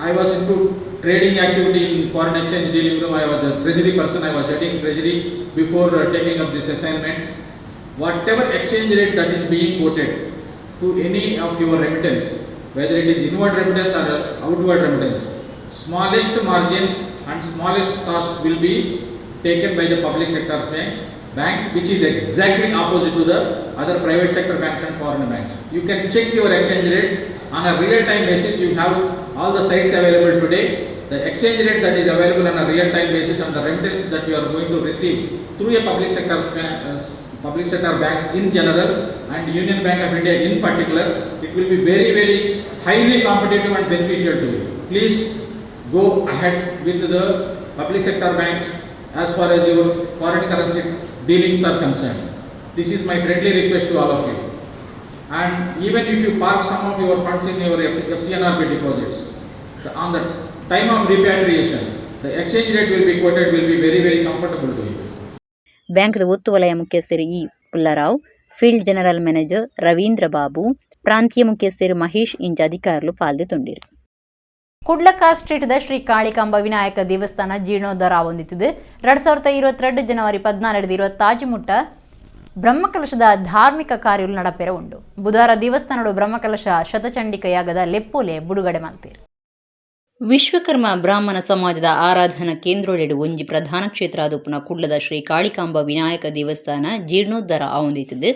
S12: I was into trading activity in foreign exchange dealing room. I was a treasury person. I was heading treasury before taking up this assignment. Whatever exchange rate that is being quoted to any of your remittance, whether it is inward remittance or outward remittance, smallest margin and smallest cost will be taken by the public sector banks, which is exactly opposite to the other private sector banks and foreign banks. You can check your exchange rates on a real-time basis. You have all the sites available today. The exchange rate that is available on a real-time basis on the remittance that you are going to receive through a public sector banks in general and Union Bank of India in particular, it will be very, very highly competitive and beneficial to you. Please go ahead with the public sector banks as far as your foreign currency dealings are concerned. This is my friendly request to all of you. And even if you park some of your funds in your FCNRB deposits, on the time of repatriation, the exchange rate will be quoted, will be very, very comfortable to you.
S1: ಬ್ಯಾಂಕ್ದ ಒತ್ತು ವಲಯ ಮುಖ್ಯಸ್ಥರು E Pullarao, field general manager Ravindra Babu, ಪ್ರಾಂತೀಯ ಮುಖ್ಯಸ್ಥರು ಮಹೇಶ್ ಇಂಚ ಅಧಿಕಾರುలు ಪಾಲ್ಗೊಂಡಿರು. ಕುಡ್ಲಕ್ಕ ಸ್ಟ್ರೀಟ್ದ ಶ್ರೀ ಕಾಳಿಕಾಂಬ ವಿನಾಯಕ ದೇವಸ್ಥಾನ ಜೀರ್ಣೋದ್ಧಾರ ಹೊಂದಿದೆ. 2022 ಜನವರಿ 14 ಮುಟ್ಟ ಬ್ರಹ್ಮಕಲಶದ ಧಾರ್ಮಿಕ ಕಾರ್ಯಗಳು ನಡಪೆರ ಉಂಡು. ಬುಧವಾರ ದೇವಸ್ಥಾನಡು ಬ್ರಹ್ಮಕಲಶ ಶತಚಂಡಿಕ ಯಾಗದ ಲೆಪ್ಪೋಲೆ ಬಿಡುಗಡೆ ಮಾಡ್ತೀರು. ವಿಶ್ವಕರ್ಮ ಬ್ರಾಹ್ಮಣ ಸಮಾಜದ ಆರಾಧನಾ ಕೇಂದ್ರೊಳೆಡು ಒಂಜಿ ಪ್ರಧಾನ ಕ್ಷೇತ್ರ ಆದುಪ್ಪುನ ಕುಡ್ಲದ ಶ್ರೀ ಕಾಳಿಕಾಂಬ ವಿನಾಯಕ ದೇವಸ್ಥಾನ ಜೀರ್ಣೋದ್ಧಾರ ಆವೊಂದಿತ್ತಿದೆ.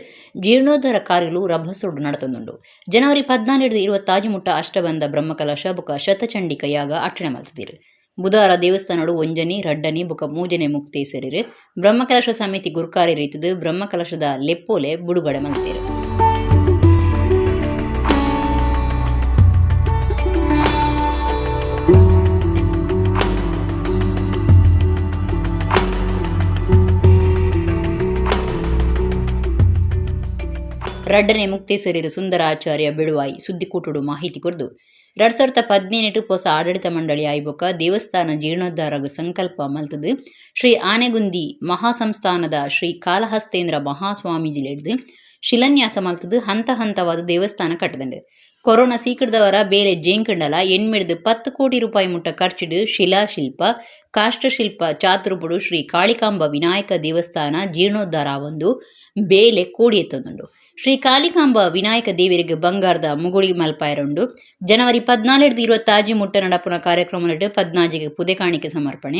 S1: ಜೀರ್ಣೋದ್ಧಾರ ಕಾರ್ಯಗಳು ರಭಸೋಡು ನಡತೊಂದುಂಡು. ಜನವರಿ 14 ಮುಟ್ಟ ಅಷ್ಟಬಂಧ ಬ್ರಹ್ಮಕಲಶ ಬುಕ ಶತಚಂಡಿಕ ಯಾಗ ಅಟ್ಟಣೆ ಮಲ್ತಿದಿರು. ಬುಧವಾರ ದೇವಸ್ಥಾನಡು ಒಂಜನಿ ರಡ್ಡನಿ ಬುಕ ಮೂಜನೆ ಮುಕ್ತಿ ಸೇರಿರು. ಬ್ರಹ್ಮಕಲಶ ಸಮಿತಿ ಗುರುಕಾರಿ ರೀತಿದು ಬ್ರಹ್ಮಕಲಶದ ಲೆಪ್ಪೋಲೆ ಬಿಡುಗಡೆ ಮಲ್ತಿರು. ರಡ್ಡನೆ ಮುಕ್ತೇಸರಿರು ಸುಂದರಾಚಾರ್ಯ ಬೆಳುವಾಯಿ ಸುದ್ದಿಕೂಟುಡು ಮಾಹಿತಿ ಕೊರ್ದು 2017 ಹೊಸ ಆಡಳಿತ ಮಂಡಳಿ ಆಯ್ಬೊಕ ದೇವಸ್ಥಾನ ಜೀರ್ಣೋದ್ಧಾರಗ ಸಂಕಲ್ಪ ಮಲ್ತದು ಶ್ರೀ ಆನೆಗುಂದಿ ಮಹಾಸಂಸ್ಥಾನದ ಶ್ರೀ ಕಾಲಹಸ್ತೇಂದ್ರ ಮಹಾಸ್ವಾಮೀಜಿಲೆಡ್ದು ಶಿಲಾನ್ಯಾಸ ಮಲ್ತದು ಹಂತ ಹಂತವಾದ ದೇವಸ್ಥಾನ ಕಟ್ಟದಂಡು. ಕೊರೋನಾ ಸೀಕಡದವರ ಬೇರೆ ಜೇಂಕಂಡಲ ಎಣ್ಮೆಡ್ದು 10 ಕೋಟಿ ರೂಪಾಯಿ ಮುಟ್ಟ ಖರ್ಚಿಡು ಶಿಲಾಶಿಲ್ಪ ಕಾಷ್ಟಶಿಲ್ಪ ಚಾತುರ್ಪುಡು ಶ್ರೀ ಕಾಳಿಕಾಂಬ ವಿನಾಯಕ ದೇವಸ್ಥಾನ ಜೀರ್ಣೋದ್ಧಾರ ಒಂದು ಬೇಲೆ ಕೋಡಿಯತ್ತೊಂದುಂಡು. ಶ್ರೀ ಕಾಳಿಕಾಂಬ ವಿನಾಯಕ ದೇವರಿಗೆ ಬಂಗಾರದ ಮುಗುಳಿ ಮಲ್ಪಾಯರುಂಡು. ಜನವರಿ 14 ಮುಟ್ಟ ನಡಪುನ ಕಾರ್ಯಕ್ರಮದಟ್ಟು 14 ಪುದೆ ಕಾಣಿಕೆ ಸಮರ್ಪಣೆ,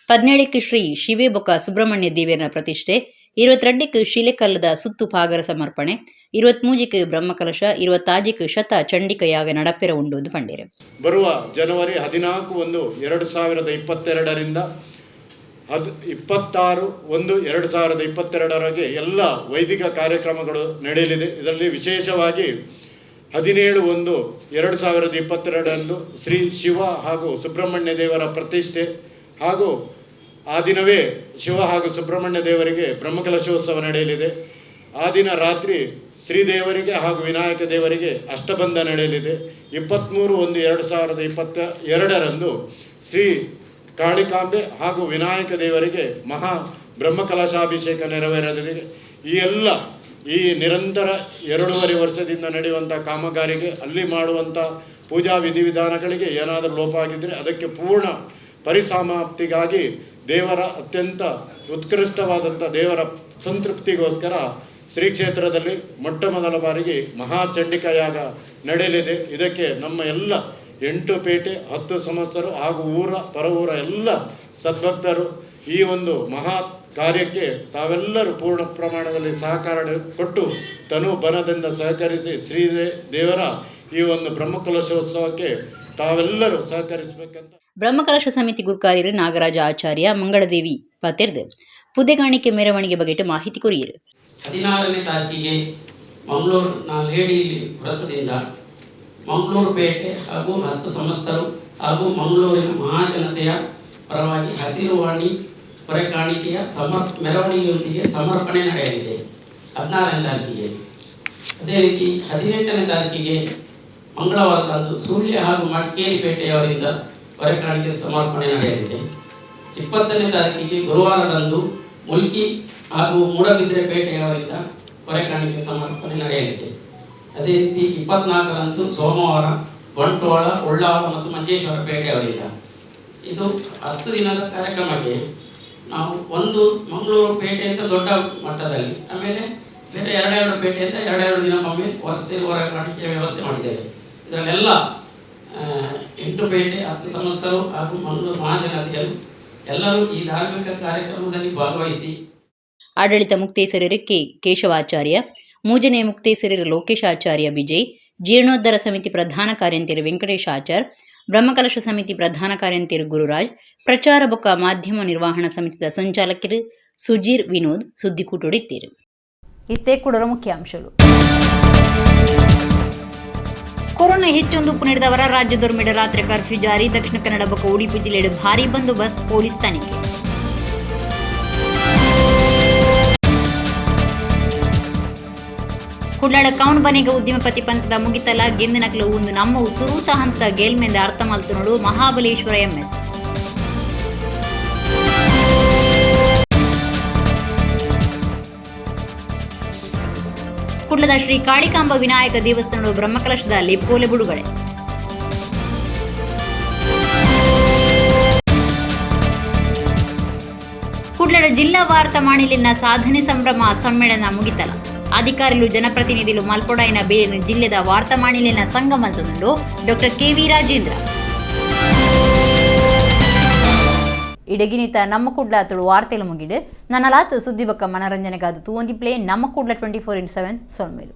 S1: 17 ಶ್ರೀ ಶಿವೆ ಬೊಕ ಸುಬ್ರಹ್ಮಣ್ಯ ದೇವಿಯರ ಪ್ರತಿಷ್ಠೆ, 22 ಶಿಲೆಕಲ್ಲದ ಸುತ್ತು ಪಾಗರ ಸಮರ್ಪಣೆ, 23 ಬ್ರಹ್ಮಕಲಶ, 26 ಶತ ಚಂಡಿಕ ಯಾಗ ನಡಪೆರ ಉಂಡು ಎಂದು ಪಂಡಿರು.
S13: ಬರುವ ಜನವರಿ 14/1/2022ರಿಂದ 26/1/2022 ಎಲ್ಲ ವೈದಿಕ ಕಾರ್ಯಕ್ರಮಗಳು ನಡೆಯಲಿದೆ. ಇದರಲ್ಲಿ ವಿಶೇಷವಾಗಿ 17/1/2022 ಶ್ರೀ ಶಿವ ಹಾಗೂ ಸುಬ್ರಹ್ಮಣ್ಯ ದೇವರ ಪ್ರತಿಷ್ಠೆ ಹಾಗೂ ಆ ದಿನವೇ ಶಿವ ಹಾಗೂ ಸುಬ್ರಹ್ಮಣ್ಯ ದೇವರಿಗೆ ಬ್ರಹ್ಮಕಲಶೋತ್ಸವ ನಡೆಯಲಿದೆ. ಆ ದಿನ ರಾತ್ರಿ ಶ್ರೀದೇವರಿಗೆ ಹಾಗೂ ವಿನಾಯಕ ದೇವರಿಗೆ ಅಷ್ಟಬಂಧ ನಡೆಯಲಿದೆ. 23/1/2022 ಶ್ರೀ ಕಾಳಿಕಾಂಬೆ ಹಾಗೂ ವಿನಾಯಕ ದೇವರಿಗೆ ಮಹಾ ಬ್ರಹ್ಮಕಲಶಾಭಿಷೇಕ ನೆರವೇರಲಿದೆ. ಈ ಎಲ್ಲ ಈ ನಿರಂತರ 2.5 ವರ್ಷದಿಂದ ನಡೆಯುವಂಥ ಕಾಮಗಾರಿಗೆ ಅಲ್ಲಿ ಮಾಡುವಂಥ ಪೂಜಾ ವಿಧಿವಿಧಾನಗಳಿಗೆ ಏನಾದರೂ ಲೋಪ ಆಗಿದ್ದರೆ ಅದಕ್ಕೆ ಪೂರ್ಣ ಪರಿಸಮಾಪ್ತಿಗಾಗಿ ದೇವರ ಅತ್ಯಂತ ಉತ್ಕೃಷ್ಟವಾದಂಥ ದೇವರ ಸಂತೃಪ್ತಿಗೋಸ್ಕರ ಶ್ರೀ ಕ್ಷೇತ್ರದಲ್ಲಿ ಮೊಟ್ಟ ಮೊದಲ ಬಾರಿಗೆ ಮಹಾಚಂಡಿಕಾ ಯಾಗ ನಡೆಯಲಿದೆ. ಇದಕ್ಕೆ ನಮ್ಮ ಎಲ್ಲ 8 ಪೇಟೆ 10 ಸಂವತ್ಸರು ಹಾಗೂ ಪರ ಊರ ಎಲ್ಲ ಸದ್ಭಕ್ತರು ಈ ಒಂದು ಮಹಾ ಕಾರ್ಯಕ್ಕೆ ತಾವೆಲ್ಲರೂ ಪೂರ್ಣ ಪ್ರಮಾಣದಲ್ಲಿ ಸಹಕಾರ ಕೊಟ್ಟು ತನು ಬನದಿಂದ ಸಹಕರಿಸಿ ಶ್ರೀ ದೇವರ ಈ ಒಂದು ಬ್ರಹ್ಮಕಲಶೋತ್ಸವಕ್ಕೆ ತಾವೆಲ್ಲರೂ ಸಹಕರಿಸಬೇಕಂತ
S1: ಬ್ರಹ್ಮಕಲಶ ಸಮಿತಿ ಗುರುಕಾರ್ಯರು ನಾಗರಾಜ ಆಚಾರ್ಯ ಮಂಗಳದೇವಿ ಪತೆರ್ದು ಪುದೆಗಾಣಿಕೆ ಮೆರವಣಿಗೆ ಬಗೆಟ್ಟು ಮಾಹಿತಿ ಕೊರಿಯರು.
S14: 16ನೇ ತಾರೀಕಿಗೆ ಮಂಗಳೂರು ಲೇಡಿ ವೃತ್ತದಿಂದ ಮಂಗಳೂರು ಪೇಟೆ ಹಾಗೂ 10 ಸಂಸ್ಥರು ಹಾಗೂ ಮಂಗಳೂರಿನ ಮಹಾಜನತೆಯ ಪರವಾಗಿ ಹಸಿರು ವಾಣಿ ಹೊರೆಕಾಣಿಕೆಯ ಮೆರವಣಿಗೆಯೊಂದಿಗೆ ಸಮರ್ಪಣೆ ನಡೆಯಲಿದೆ 16ನೇ ತಾರೀಕಿಗೆ. ಅದೇ ರೀತಿ 18ನೇ ತಾರೀಕಿಗೆ ಮಂಗಳವಾರದಂದು ಸುಳ್ಯ ಹಾಗೂ ಮಡಿಕೇರಿ ಪೇಟೆಯವರಿಂದ ಹೊರೆಕಾಣಿಕೆ ಸಮರ್ಪಣೆ ನಡೆಯಲಿದೆ. 20ನೇ ತಾರೀಕಿಗೆ ಗುರುವಾರದಂದು ಮುಲ್ಕಿ ಹಾಗೂ ಮೂಡಬಿದ್ರೆ ಪೇಟೆಯವರಿಂದ ಹೊರೆಕಾಣಿಕೆ ಸಮರ್ಪಣೆ ನಡೆಯಲಿದೆ. ಅದೇ ರೀತಿ 24ರಂದು ಸೋಮವಾರ ಬಂಟ್ವಾಳ, ಉಳ್ಳಾಳ ಮತ್ತು ಮಂಜೇಶ್ವರ ಪೇಟೆಯವರಿಂದ. ಇದು 10 ದಿನದ ಕಾರ್ಯಕ್ರಮಕ್ಕೆ ನಾವು ಒಂದು ಮಂಗಳೂರು ಪೇಟೆಯಿಂದ ದೊಡ್ಡ ಮಟ್ಟದಲ್ಲಿ, ಆಮೇಲೆ ಬೇರೆ 2 ಪೇಟೆಯಿಂದ 2 ದಿನಕ್ಕೊಮ್ಮೆ ಹೊರೆಕಾಣಿಕೆ ವ್ಯವಸ್ಥೆ ಮಾಡಿದ್ದೇವೆ. ಇದರಲ್ಲೆಲ್ಲ 8 ಪೇಟೆ 10 ಸಂಸ್ಥರು ಹಾಗೂ ಮಂಗಳೂರು ಮಹಾಜನತೆಯರು ಎಲ್ಲರೂ ಈ ಧಾರ್ಮಿಕ ಕಾರ್ಯಕ್ರಮದಲ್ಲಿ ಭಾಗವಹಿಸಿ.
S1: ಆಡಳಿತ ಮುಕ್ತೇಸರರು ಕೇಶವಾಚಾರ್ಯ, ಮೂಜನೆ ಮುಕ್ತೇಸರರು ಲೋಕೇಶಾಚಾರ್ಯ ವಿಜಯ್, ಜೀರ್ಣೋದ್ಧಾರ ಸಮಿತಿ ಪ್ರಧಾನ ಕಾರ್ಯಂತಿರು ವೆಂಕಟೇಶ್ ಆಚಾರ್, ಬ್ರಹ್ಮಕಲಶ ಸಮಿತಿ ಪ್ರಧಾನ ಕಾರ್ಯಂತಿರು ಗುರುರಾಜ್, ಪ್ರಚಾರ ಬೊಕ್ಕ ಮಾಧ್ಯಮ ನಿರ್ವಹಣಾ ಸಮಿತಿಯ ಸಂಚಾಲಕರು ಸುಜೀರ್ ವಿನೋದ್ ಸುದ್ದಿಕೂಟೊಡಿದ್ದೀರು. ಇತ್ತೇ ಕೂಡರ ಮುಖ್ಯಾಂಶಗಳು. ಕೊರೋನಾ ಹೆಚ್ಚೊಂದು ಪುನರ್ದವರ ರಾಜ್ಯದೊರ್ಮೆಡ ರಾತ್ರಿ ಕರ್ಫ್ಯೂ ಜಾರಿ. ದಕ್ಷಿಣ ಕನ್ನಡ ಬೊಕ್ಕ ಉಡುಪಿ ಜಿಲ್ಲೆಯ ಭಾರೀ ಬಂದೋಬಸ್ತ್, ಪೊಲೀಸ್ ತನಿಖೆ. ಕುಡ್ಲಾಡ ಕೌನ್ ಬನೆಗ ಉದ್ಯಮಪತಿ ಪಂಥದ ಮುಗಿತಲ ಗೆಂದಿನಕ್ಲು ಒಂದು ನಮ್ಮವು ಸುರೂತ ಹಂತದ ಗೆಲ್ಮೆಂದ ಅರ್ಥ ಮಲ್ತನೋಡು ಮಹಾಬಲೇಶ್ವರ ಎಂಎಸ್. ಕುಡ್ಲದ ಶ್ರೀ ಕಾಳಿಕಾಂಬ ವಿನಾಯಕ ದೇವಸ್ಥಾನದ ಬ್ರಹ್ಮಕಲಶದ ಲೆಪ್ಪೋಲೆ ಬಿಡುಗಡೆ. ಕುಡ್ಲಡ ಜಿಲ್ಲಾ ವಾರ್ತಾ ಮಾಣಿಲಿನ ಸಾಧನೆ ಸಂಭ್ರಮ ಸಮ್ಮೇಳನ ಮುಗಿತಲ. ಅಧಿಕಾರಿಗಳು ಜನಪ್ರತಿನಿಧಿಗಳು ಮಲ್ಪೊಡಾಯಿನ ಬೇರೆ ಜಿಲ್ಲೆದ ವಾರ್ತಾ ಮಾಣಿಲಿನ ಸಂಗಮಂತನುಂಡು ಡಾಕ್ಟರ್ KV ರಾಜೇಂದ್ರ. ಇಡಗಿನಿತ ನಮ್ಮ ಕುಡ್ಲಾತಳು ವಾರ್ತೆಲು ಮುಗಿಡು ನನ್ನಲಾತು ಸುದ್ದಿ ಬಕ್ಕ ಮನರಂಜನೆಗಾದು ತೂಂದಿ ಪ್ಲೇ ನಮ್ಮ ಕುಡ್ಲ 24/7 ಸೊಲ್ಮೇಲು.